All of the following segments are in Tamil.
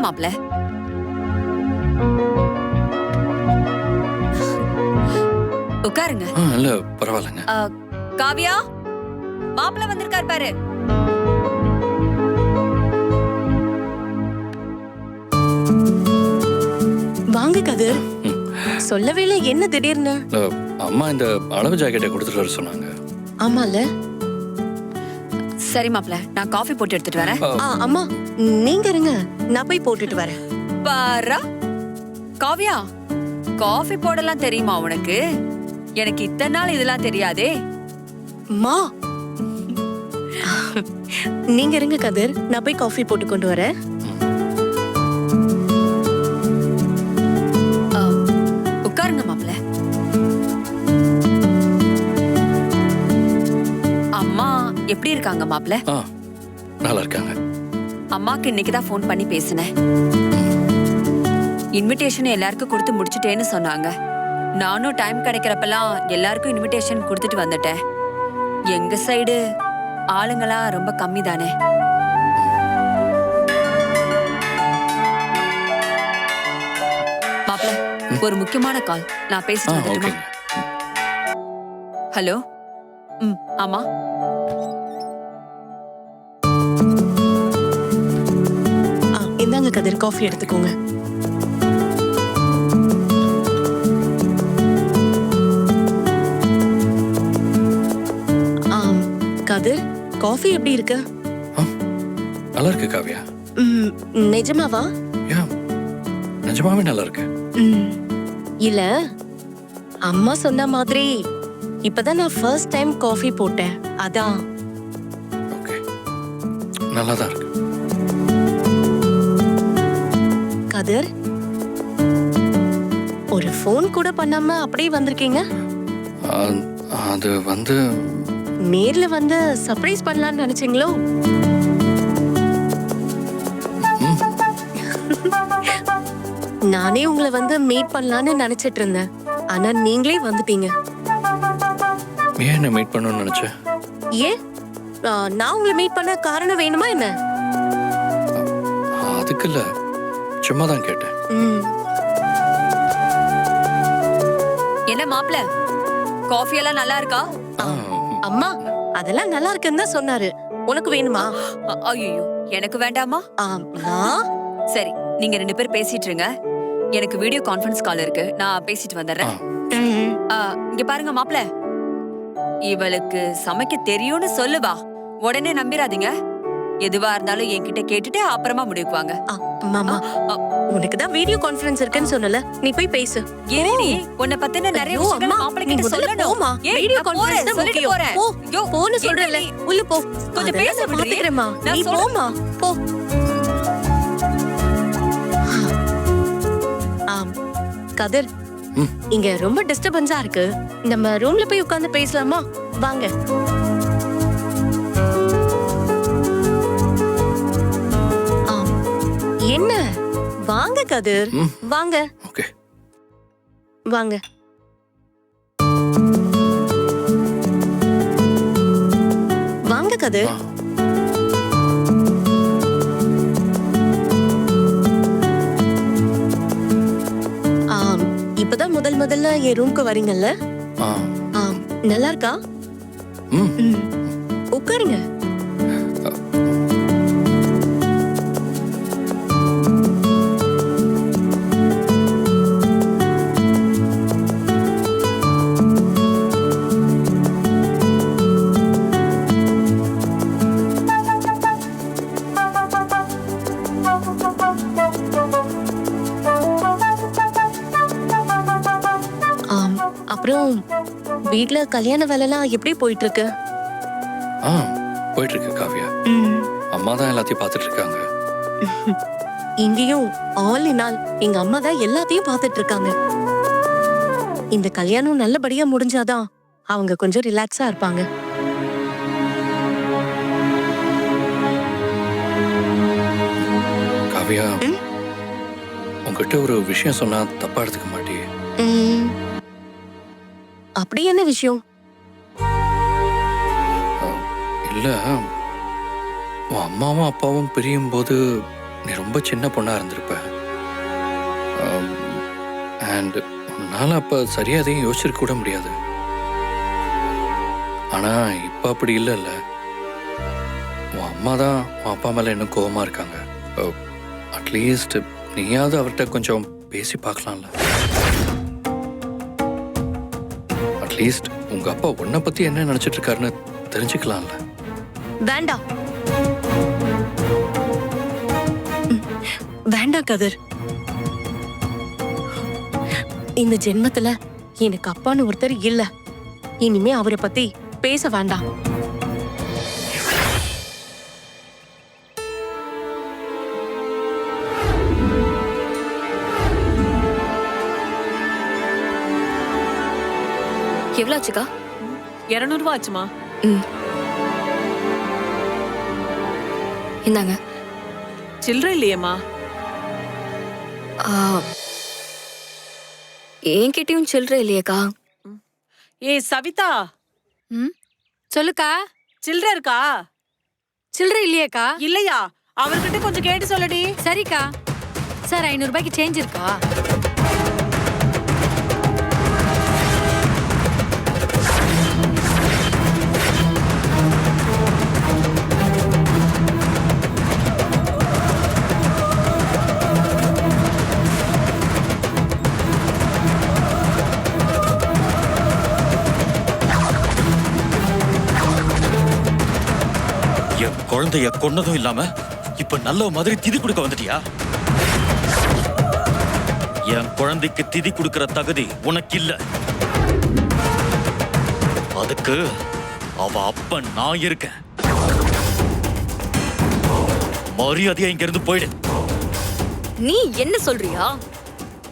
மாப்ள. உட்காருங்க. இல்ல பரவாயில்லைங்க. காவியா, மாப்ள வந்திருக்கார் பாரு. வாங்க கதிர். சொல்லவே இல்லை, என்ன திடீர்னு? அம்மா இந்த அளவு ஜாக்கெட்டை கொடுத்துட்டு வர சொன்னாங்க. ஆமால. சரி மாப்ள, நான் காஃபி போட்டு எடுத்துட்டு வரேன். அம்மா நீங்க இருங்க, நான் போய் போட்டுட்டு வரேன். பாரா காவியா, காஃபி போடலாம் தெரியுமா உனக்கு? எனக்கு இத்தனை நாள் இதெல்லாம் தெரியாதே. மா நீங்க இருங்க கதிர், நான் போய் காஃபி போட்டு கொண்டு வரேன். உட்காருங்க மாப்ள. அம்மா எப்படி இருக்காங்க மாப்ள? நல்லா இருக்காங்க. அம்மாக்கு இன்னைக்குதான் ஃபோன் பண்ணி பேசினேன். இன்விடேஷன் எல்லாருக்கும் கொடுத்து முடிச்சிட்டேன்னு சொன்னாங்க. நானும் டைம் கிடைக்கிறப்பெல்லாம் எல்லாருக்கும் இன்விடேஷன் கொடுத்துட்டு வந்துட்டேன். எங்க சைடு ஆளுங்களா ரொம்ப கம்மி தானே. மாப்ள, ஒரு முக்கியமான கால், நான் பேசிட்டு வந்துட்டுமா? ஹலோ. ஆமா. இந்தாங்க கதிர், காஃபி எடுத்துக்கோங்க. கதிர், காஃபி எப்படி இருக்கு? நல்லா இருக்கு காவியா. நிஜமாவா? நிஜமாவே நல்லா இருக்கு. இல்ல, அம்மா சொன்ன மாதிரி இப்பதான் நான் ஃபர்ஸ்ட் டைம் காஃபி போட்டேன், அதான். ஓகே, நல்லா தான் இருக்கு. கதிர், ஒரு ஃபோன் கூட பண்ணாம அப்படியே வந்திருக்கீங்க. அது வந்து நேர்ல வந்து சர்ப்ரைஸ் பண்ணலாம்னு நினைச்சீங்களோ? நானே உங்களை வந்து மீட் பண்ணலாம்னு நினைச்சிட்டு இருந்தேன், ஆனா நீங்களே வந்துட்டீங்க. ஏன் என்ன மீட் பண்ணணும்னு நினைச்சேன்? ஏன் நான் உங்களை மீட் பண்ண காரணம் வேணுமா என்ன? அதுக்கு இல்ல, சும்மா தான் கேட்டேன். என்ன மாப்ள, காஃபி எல்லாம் நல்லா இருக்கா? அம்மா அதெல்லாம் நல்லா இருக்குன்னு தான் சொன்னாரு. உனக்கு வேணுமா? ஐயோ, எனக்கு வேண்டாமா? சரி, நீங்க 2 பேர் பேசிட்டு இருங்க. எனக்கு வீடியோ கான்ஃபரன்ஸ் கால் இருக்கு, நான் பேசிட்டு வந்துடுறேன். இங்க பாருங்க மாப்ள, இவளுக்கு சமைக்க தெரியும்னு சொல்லுவா, உடனே நம்பிராதீங்க. எதுவா இருந்தாலும் என்கிட்ட கேட்டுட்டு அப்புறமா முடிவுக்கு வாங்க. மாமா, உனக்கு தான் வீடியோ கான்ஃபரன்ஸ் இருக்குன்னு சொன்னல, நீ போய் பேசு. ஏறி உன்னை பத்தின நிறைய விஷயங்கள் மாப்பிள்ளை கிட்ட சொல்லணும். வீடியோ கான்ஃபரன்ஸ் தான் முக்கியம். போன்னு சொல்றல, உள்ள போ. கொஞ்சம் பேச விடுறேம்மா, நீ போமா, போ. கதிர், இங்க ரொம்ப டிஸ்டர்பன்ஸா இருக்கு, நம்ம ரூம்ல போய் உட்கார்ந்து பேசலாமா? வாங்க. என்ன, வாங்க கதிர், வாங்க. ஓகே, வாங்க. வாங்க கதிர். இப்பதான் முதல்ல என் ரூம்க்கு வரீங்கல்ல? நல்லா இருக்கா? உட்காருங்க. அப்புறம் வீட்ல கல்யாண வேலைலாம் எப்படி போயிட்டு இருக்கு? போயிட்டு இருக்கு காவியா. அம்மா தான் எல்லாத்தையும் பார்த்துட்டு இருக்காங்க. இங்கேயும் ஆல் இன் ஆல் எங்க அம்மா தான் எல்லாத்தையும் பார்த்துட்டு இருக்காங்க. இந்த கல்யாணம் நல்லபடியா முடிஞ்சாதான் அவங்க கொஞ்சம் ரிலாக்ஸா இருப்பாங்க. காவியா, உங்ககிட்ட ஒரு விஷயம் சொன்னா தப்பா எடுத்துக்க மாட்டியே? அப்படி என்ன விஷயம்? இல்ல, உன் அம்மாவும் அப்பாவும் பிரியும் போது நீ ரொம்ப சின்ன பொண்ணா இருந்திருப்ப. அண்ட் உன்னால அப்ப சரியா எதையும் யோசிச்சிருக்க கூட முடியாது. ஆனா இப்ப அப்படி இல்லைல்ல. உன் அம்மா தான் உன் அப்பா மேல இன்னும் கோவமா இருக்காங்க. அட்லீஸ்ட் நீயாவது அவர்கிட்ட கொஞ்சம் பேசி பார்க்கலாம்ல. அட்லீஸ்ட் உங்க அப்பா உன்னை பத்தி என்ன நினைச்சிட்டு இருக்காருன்னு தெரிஞ்சுக்கலாம்ல. வேண்டாம் வேண்டாம் கதிர். இந்த ஜென்மத்துல எனக்கு அப்பான்னு ஒருத்தர் இல்ல. இனிமே அவரை பத்தி பேச வேண்டாம். எவ்வளவு ஆச்சுக்கா? 200 ரூபாய் ஆச்சுமா. இந்தாங்க. சில்லறை இல்லையேம்மா. என்கிட்டயும் சில்லறை இல்லையேக்கா. ஏய் சவிதா, சொல்லுக்கா. சில்லறை இருக்கா? சில்லறை இல்லையேக்கா. இல்லையா? அவர்கிட்ட கொஞ்சம் கேட்டு சொல்லுடி. சரிக்கா. சார் 500 ரூபாய்க்கு சேஞ்ச் இருக்கா? குழந்தைய கொன்னதும் இல்லாம இப்ப நல்ல மாதிரி திதி கொடுக்க வந்துட்டியா? என் குழந்தைக்கு திதி கொடுக்கிற தகுதி உனக்கு இல்ல. அதுக்கு அவ அப்பன் நான் இருக்கேன். மரியாதையா இங்க இருந்து போயிடு. நீ என்ன சொல்றியா?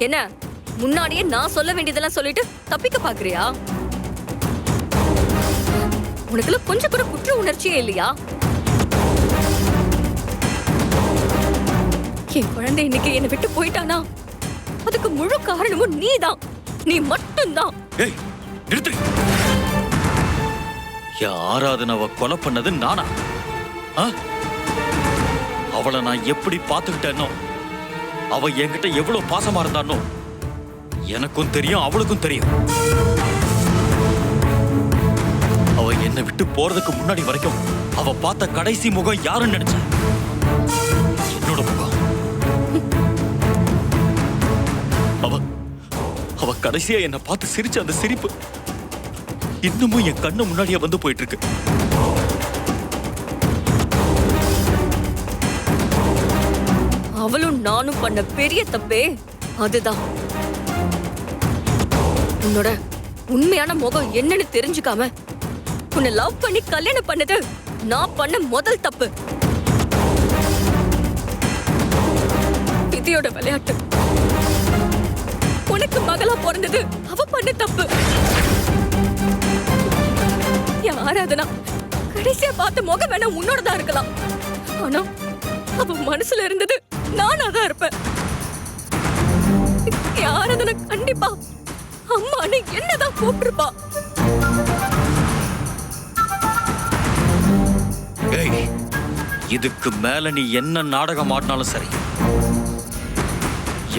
என்ன முன்னாடியே நான் சொல்ல வேண்டியதெல்லாம் சொல்லிட்டு தப்பிக்க பாக்குறியா? உனக்குள்ள கொஞ்சம் கூட குற்ற உணர்ச்சியே இல்லையா? என் குழந்தை இன்னைக்கு என்னை விட்டு போயிட்டானா அதுக்கு முழு காரணமும் நீதான். நீ மட்டும்தான். ஏய் நிறுத்து. என் ஆராதனாவை கொலை பண்ணது நானா? அவளை நான் எப்படி பார்த்துக்கிட்டேனோ, அவ என்கிட்ட எவ்வளவு பாசமா இருந்தானோ எனக்கும் தெரியும், அவளுக்கும் தெரியும். அவ என்னை விட்டு போறதுக்கு முன்னாடி வரைக்கும் அவ பார்த்த கடைசி முகம் யாருன்னு நினைச்சேன்? என்னோட முகம். அவ கடைசியா என்னை பார்த்து சிரிச்ச அந்த சிரிப்பு இன்னமும் என் கண்ணு முன்னாடியே வந்து போயிட்டு இருக்கு. அவளும் நானும் பண்ண பெரிய தப்பே அதுதான். உன்னோட உண்மையான முகம் என்னன்னு தெரிஞ்சுக்காம உன்னை லவ் பண்ணி கல்யாணம் பண்ணது நான் பண்ண முதல் தப்பு. விதியோட விளையாட்டு. உனக்கு மகளா பிறந்தது அவ பண்ண தப்பு. ஆராதனா கடைசியா பார்த்த முகம் வேணா உன்னோடதான் இருக்கலாம். ஆனா அவ மனசுல இருந்தது நானா தான் இருப்பேன். ஆராதனா கண்டிப்பா அம்மான்னு என்னதான் கூப்பிட்டுருப்பா. இதுக்கு மேல நீ என்ன நாடகம் ஆடினாலும் சரி,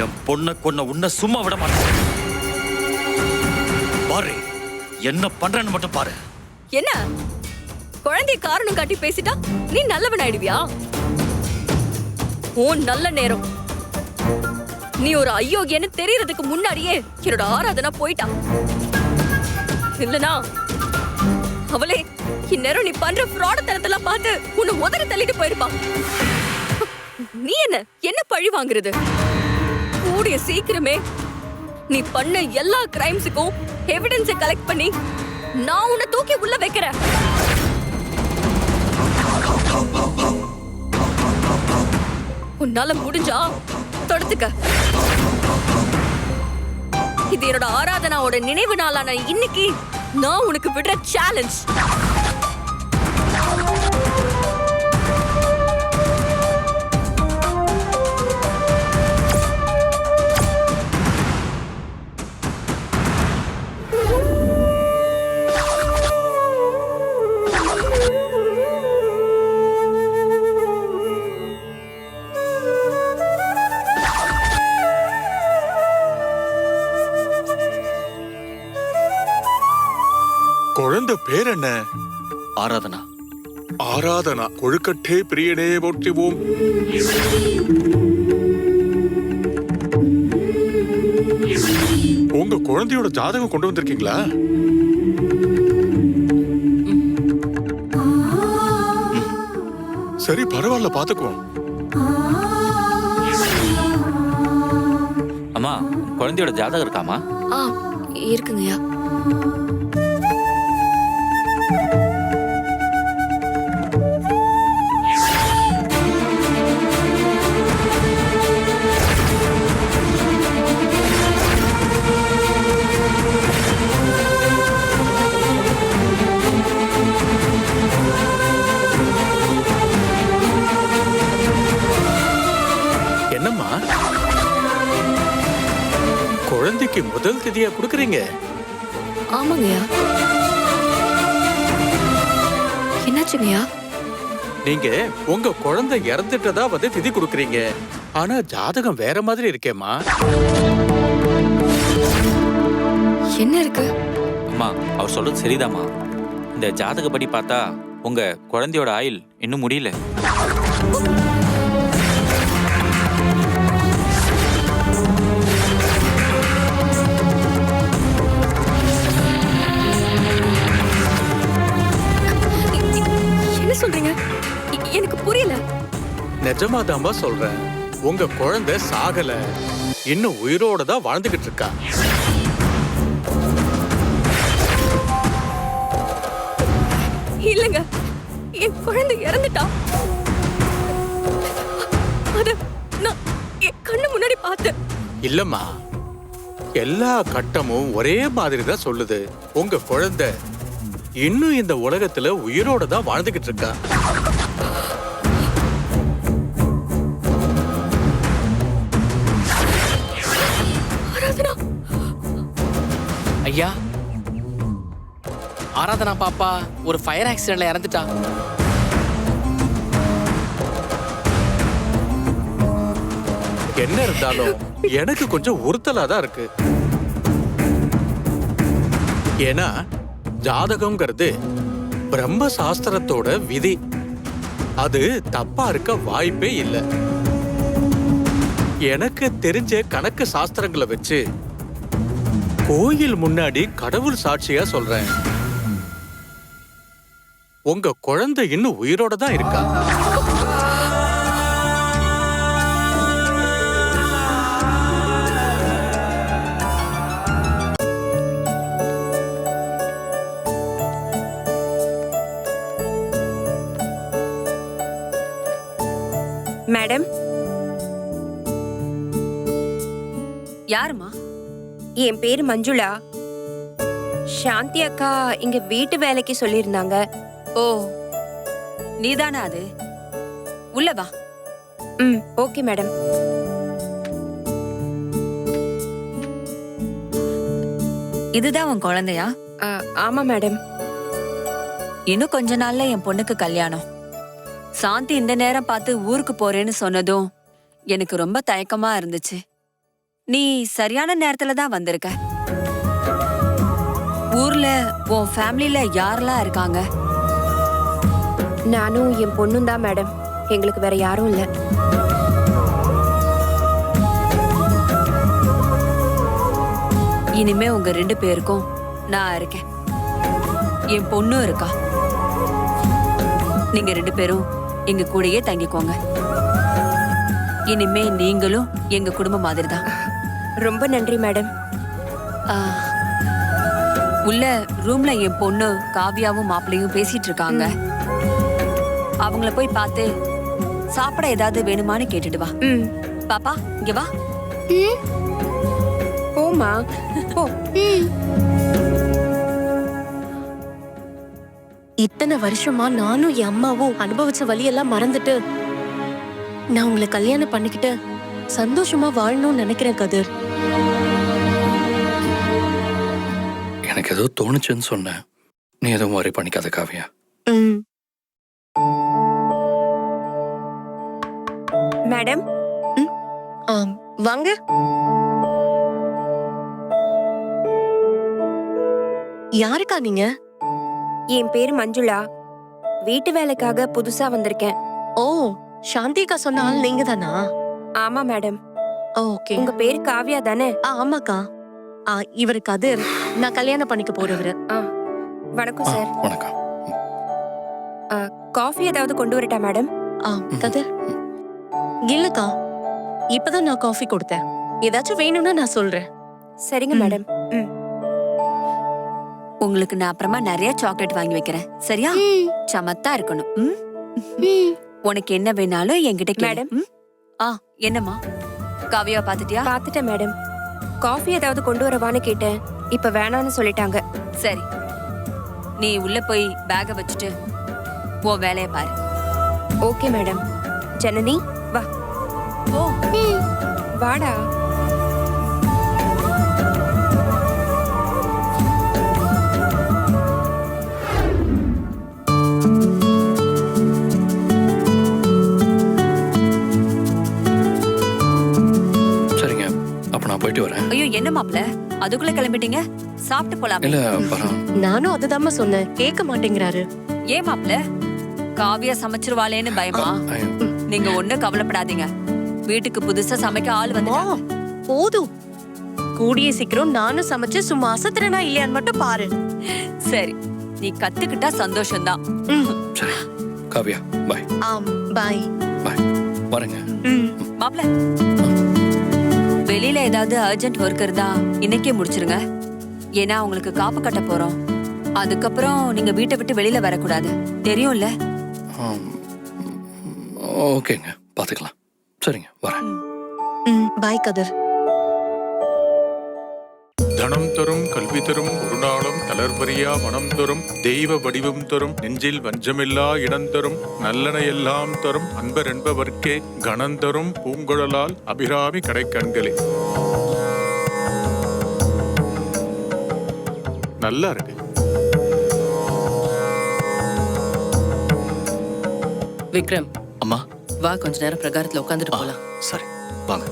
என் பொண்ணை கொன்ன உன்னை சும்மா விட மாட்டேன். பாரு என்ன பண்றேன்னு மட்டும் பாரு. என்ன குழந்தை காரணம் காட்டி பேசிட்டா நீ நல்லவன் ஆயிடுவியா? ஓ நல்ல நேரம். நீ ஒரு அயோக்கியன்னு தெரியறதுக்கு முன்னாடியே என்னோட ஆராதனா போயிட்டா. இல்லனா அவளே இந்நேரம் நீ பண்ற ஃப்ராடத்தனத்தெல்லாம் பார்த்து உன்னை உதறி தள்ளிட்டு போயிருப்பா. நீ என்ன பழி வாங்குறது? கூடிய சீக்கிரமே நீ பண்ண எல்லா கிரைம்ஸுக்கும் எவிடன்ஸை கலெக்ட் பண்ணி நான் உன்னை தூக்கி உள்ள வைக்கிறேன். உன்னால முடிஞ்சா தொடுத்துக்க. இது என்னோட ஆராதனாவோட நினைவு நாளான இன்னைக்கு நான் உனக்கு விடுற சேலஞ்ச். பேர் என்ன? ஆராதனா. ஆராதனா. கொழுக்கட்டே பிரியனே போற்றிவோம். உங்க குழந்தையோட ஜாதகம் கொண்டு வந்திருக்கீங்களா? சரி, பரவாயில்ல, பாத்துக்குவோம். அம்மா, குழந்தையோட ஜாதகம் இருக்காமா? இருக்குங்கய்யா. என்னம்மா குழந்தைக்கு முதல் திதியா கொடுக்கறீங்க? ஆமாங்கய்யா. என்னாச்சுங்கய்யா? நீங்க உங்க குழந்தை இறந்துட்டதா வந்து திதி கொடுக்கறீங்க. ஆனா ஜாதகம் வேற மாதிரி இருக்கேம்மா. என்ன இருக்கு? அம்மா, அவர் சொல்றது சரிதாம்மா. இந்த ஜாதகப்படி பார்த்தா உங்க குழந்தையோட ஆயுள் இன்னும் முடியல. என்ன சொல்றீங்க? எனக்கு புரியல. நிஜமாதாம்மா சொல்றேன். உங்க குழந்தை சாகல, இன்னும் உயிரோட தான் வாழ்ந்துகிட்டு இருக்கா. இல்லங்க, என் குழந்தை இறந்துட்டா. அத நான் என் கண்ணு முன்னாடி பார்த்தேன். இல்லம்மா, எல்லா கட்டமும் ஒரே மாதிரி தான் சொல்லுது. உங்க குழந்தை இன்னும் இந்த உலகத்துல உயிரோட தான் வாழ்ந்துகிட்டு இருக்கா. ஐயா, ஆராதனா பாப்பா ஒரு ஃபயர் ஆக்சிடென்ட்ல இறந்துட்டா. என்ன இருந்தாலும் எனக்கு கொஞ்சம் உறுத்தலா தான் இருக்கு. ஏன்னா ஜாதகம்ங்கிறது பிரம்ம சாஸ்திரத்தோட விதி. அது தப்பா இருக்க வாய்ப்பே இல்லை. எனக்கு தெரிஞ்ச கணக்கு சாஸ்திரங்களை வச்சு கோயில் முன்னாடி கடவுள் சாட்சியா சொல்றேன், உங்க குழந்தை இன்னும் உயிரோட தான் இருக்கா. மேடம், யாருமா? என் பேரு மஞ்சுளா. சாந்தி அக்கா இங்க வீட்டு வேலைக்கு சொல்லியிருந்தாங்க. ஓ, நீதானா அது? உள்ள வா. Okay madam. இதுதான் உன் குழந்தையா? ஆமா மேடம். இன்னும் கொஞ்ச நாள்ல என் பொண்ணுக்கு கல்யாணம். சாந்தி இந்த நேரம் பார்த்து ஊருக்கு போறேன்னு சொன்னதும் எனக்கு ரொம்ப தயக்கமா இருந்துச்சு. நீ சரியான நேரத்துல தான் வந்திருக்க. ஊர்ல உன் ஃபேமிலில யாரெல்லாம் இருக்காங்க? நானும் என் பொண்ணும் தான் மேடம். எங்களுக்கு வேற யாரும் இல்ல. இனிமே உங்க 2 பேருக்கும் நான் இருக்கேன். என் பொண்ணும் இருக்கா. நீங்க 2 பேரும் எங்க கூடயே தங்கிக்கோங்க. இனிமே நீங்களும் எங்க குடும்பம் மாதிரி தான். ரொம்ப நன்றி மேடம். உள்ள ரூம்ல என் பொண்ணு காவியாவும் மாப்பிள்ளையும் பேசிட்டு இருக்காங்க. அவங்கள போய் பார்த்து சாப்பிட ஏதாவது வேணுமான்னு கேட்டுட்டு வா. பாப்பா, இங்க வா. போமா போ. இத்தனை வருஷமா நானும் என் அம்மாவும் அனுபவிச்ச வழியெல்லாம் மறந்துட்டு நான் உங்களை கல்யாணம் பண்ணிக்கிட்டு சந்தோஷமா வாழணும்னு நினைக்கிறேன் கதிர். எனக்கு ஏதோ தோணுச்சுன்னு சொன்னேன். நீ எதுவும் worry பண்ணிக்காத காவியா. மேடம், வாங்க. யாருக்கா நீங்க? என் பேரு மஞ்சுளா. வீட்டு வேலைக்காக புதுசா வந்திருக்கேன். ஓ, சாந்திகா சொன்ன ஆள் நீங்க தானா? ஆமா மேடம். ஓகே. உங்க பேரு காவ்யா தானே? ஆமாக்கா. இவரு கதிர், நான் கல்யாணம் பண்ணிக்க போறவரு. வணக்கம் சார். வணக்கம். காஃபி ஏதாவது கொண்டு வரட்டா மேடம்? கதிர் இல்லக்கா, இப்பதான் நான் காஃபி கொடுத்தேன். ஏதாச்சும் வேணும்னா நான் சொல்றேன். சரிங்க மேடம். உங்களுக்கு நான் அப்புறமா நிறைய சாக்லேட் வாங்கி வைக்கிறேன், சரியா? சமத்தா இருக்கணும். உனக்கு என்ன வேணாலும் என்கிட்ட கேளு. மேடம். என்னம்மா, காவியா பாத்துட்டியா? பாத்துட்டேன் மேடம். காஃபி ஏதாவது கொண்டு வரவான்னு கேட்டேன். இப்ப வேணான்னு சொல்லிட்டாங்க. சரி, நீ உள்ள போய் பேக வச்சுட்டு உன் வேலைய பாரு. Okay madam. ஜனனி வா. ஓ, வாடா. சரிங்க, அப்ப நான் போயிட்டு வரேன். ஐயோ என்ன மாப்ள, அதுக்குள்ள கிளம்பிட்டீங்க? சாப்பிட்டு போலாம். இல்ல பரம். நானும் அதுதான் சொன்னேன், கேட்க மாட்டேங்கிறாரு. ஏன் மாப்ள, காவியா சமைச்சிருவாளேன்னு பயமா? நீங்க ஒண்ணும் கவலைப்படாதீங்க, வீட்டுக்கு புதுசா சமைக்க ஆள் வந்து. போதும், கூடிய சீக்கிரம் நானும் சமைச்சு சும்மா அசத்துறனா இல்லையான்னு மட்டும் பாரு. சரி, நீ கத்துக்கிட்டா சந்தோஷம்தான். சரி காவியா, பாய். பாய் பாய். வரேங்க. மாப்ள, வெளியில ஏதாவது அர்ஜென்ட் ஒர்க் இருந்தா இன்னைக்கே முடிச்சிருங்க. ஏன்னா உங்களுக்கு காப்பு கட்ட போறோம். அதுக்கப்புறம் நீங்க வீட்டை விட்டு வெளியில வரக்கூடாது, தெரியும்ல? ஓகேங்க, பாத்துக்கலாம். சரிங்க, வரேன். பாய் கதிர். தனம் தரும் கல்வி தரும் ஒரு நாளும் தளர்வறியா மனம் தரும் தெய்வ வடிவம் தரும் நெஞ்சில் வஞ்சமில்லா இடம் தரும் நல்லன எல்லாம் தரும் அன்பர் என்பவர்க்கே கணந்தரும் பூங்குழலால் அபிராமி கடைக்கண்களே. நல்லா இருக்கு. விக்ரம், அம்மா. வா கொஞ்ச நேரம் பிரகாரத்துல உட்காந்துட்டு போலாம். சரி வாங்க.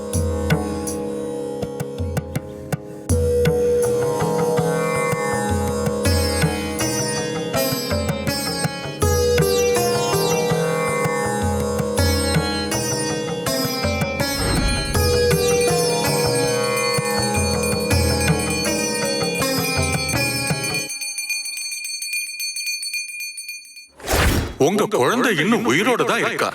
உங்க குழந்தை இன்னும் உயிரோட தான் இருக்கா?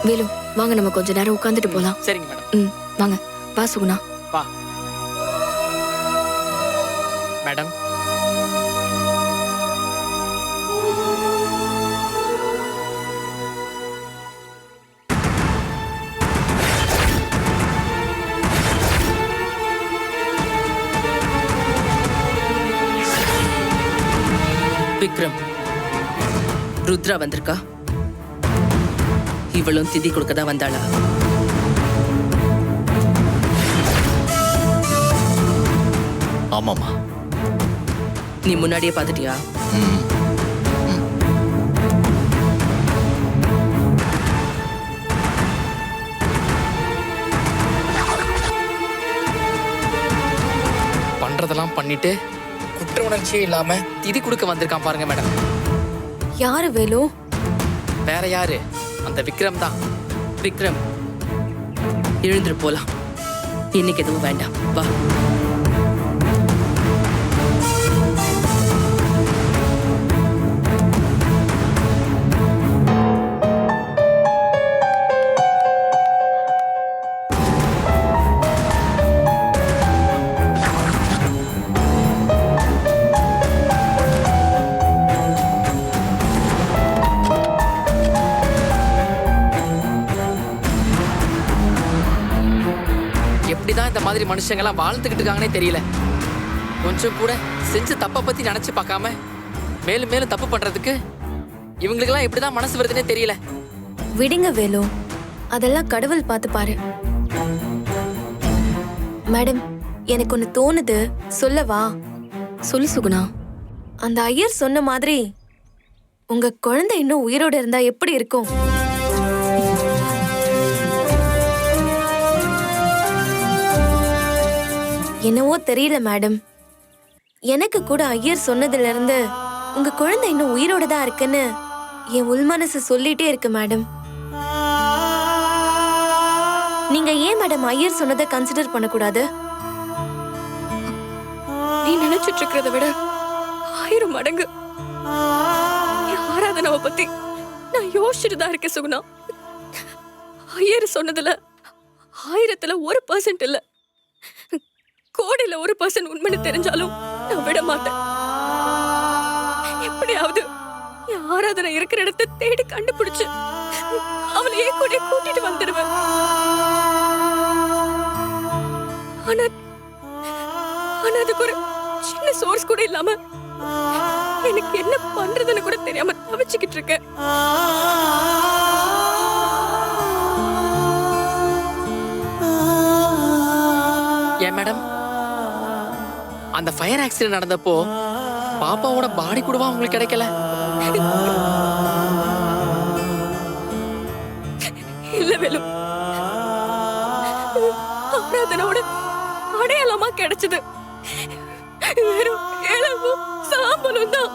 வேலு, வாங்க நம்ம கொஞ்ச நேரம் உட்காந்துட்டு போலாம். சரிங்க மேடம். வாங்க. வா சுகுணா. வா மேடம். விக்ரம், ருத்ரா வந்திருக்கா? இவளும் திதி கொடுக்கதான் வந்தாளா? ஆமாமா. நீ முன்னாடியே பாத்துட்டியா? பண்றதெல்லாம் பண்ணிட்டு குற்ற உணர்ச்சியே இல்லாம திதி கொடுக்க வந்திருக்கான் பாருங்க மேடம். யாரு வேலு? வேற யாரு? அந்த விக்ரம் தான். விக்ரம், எழுந்துட்டு போலாம். இன்னைக்கு எதுவும் வேண்டாம், வா. எப்படிதான் இந்த மாதிரி மனுஷங்கெல்லாம் வாழ்ந்துகிட்டு இருக்காங்கன்னே தெரியல. கொஞ்சம் கூட செஞ்ச தப்பை பத்தி நினைச்சு பார்க்காம மேலும் மேலும் தப்பு பண்றதுக்கு இவங்களுக்கெல்லாம் எப்படிதான் மனசு வருதுன்னே தெரியல. விடுங்க வேலு, அதெல்லாம் கடவுள் பார்த்து பாரு. மேடம், எனக்கு ஒண்ணு தோணுது, சொல்லவா? சொல்லு சுகுணா. அந்த ஐயர் சொன்ன மாதிரி உங்க குழந்தை இன்னும் உயிரோட இருந்தா எப்படி இருக்கும்? என்னவோ தெரியல மேடம், எனக்கு கூட ஐயர் சொன்னதுல இருந்து உங்க குழந்தை இன்னும் உயிரோட தான் இருக்குன்னு என் உள்மனசு சொல்லிட்டே இருக்கு மேடம். நீங்க ஏன் மேடம் ஐயர் சொன்னதை கன்சிடர் பண்ணக்கூடாது? நீ நினைச்சிட்டு இருக்கிறத விட 1000 மடங்கு ஆராதனாவை பத்தி நான் யோசிச்சுட்டு தான் இருக்கேன் சுகுணா. ஐயர் சொன்னதுல 1000த்துல 1% இல்ல, கோடியில 1% உண்மைன்னு தெரிஞ்சாலும் நான் விட மாட்டேன். எப்படியாவது என் ஆராதனை இருக்கிற இடத்தை தேடி கண்டுபிடிச்சு அவளையே கூட கூட்டிட்டு வந்துடுவேன். ஆனா அதுக்கு ஒரு சின்ன சோர்ஸ் கூட இல்லாம எனக்கு என்ன பண்றதுன்னு கூட தெரியாம தவிச்சுக்கிட்டு இருக்கேன். ஏன் மேடம், அந்த ஃபயர் ஆக்சிடென்ட் நடந்தப்போ பாப்பாவோட பாடி கூடவா உங்களுக்கு கிடைக்கல? இல்ல வேலு, ஆராதனோட அடையாளமா கிடைச்சது வெறும் இளவும் சாம்பலும் தான்.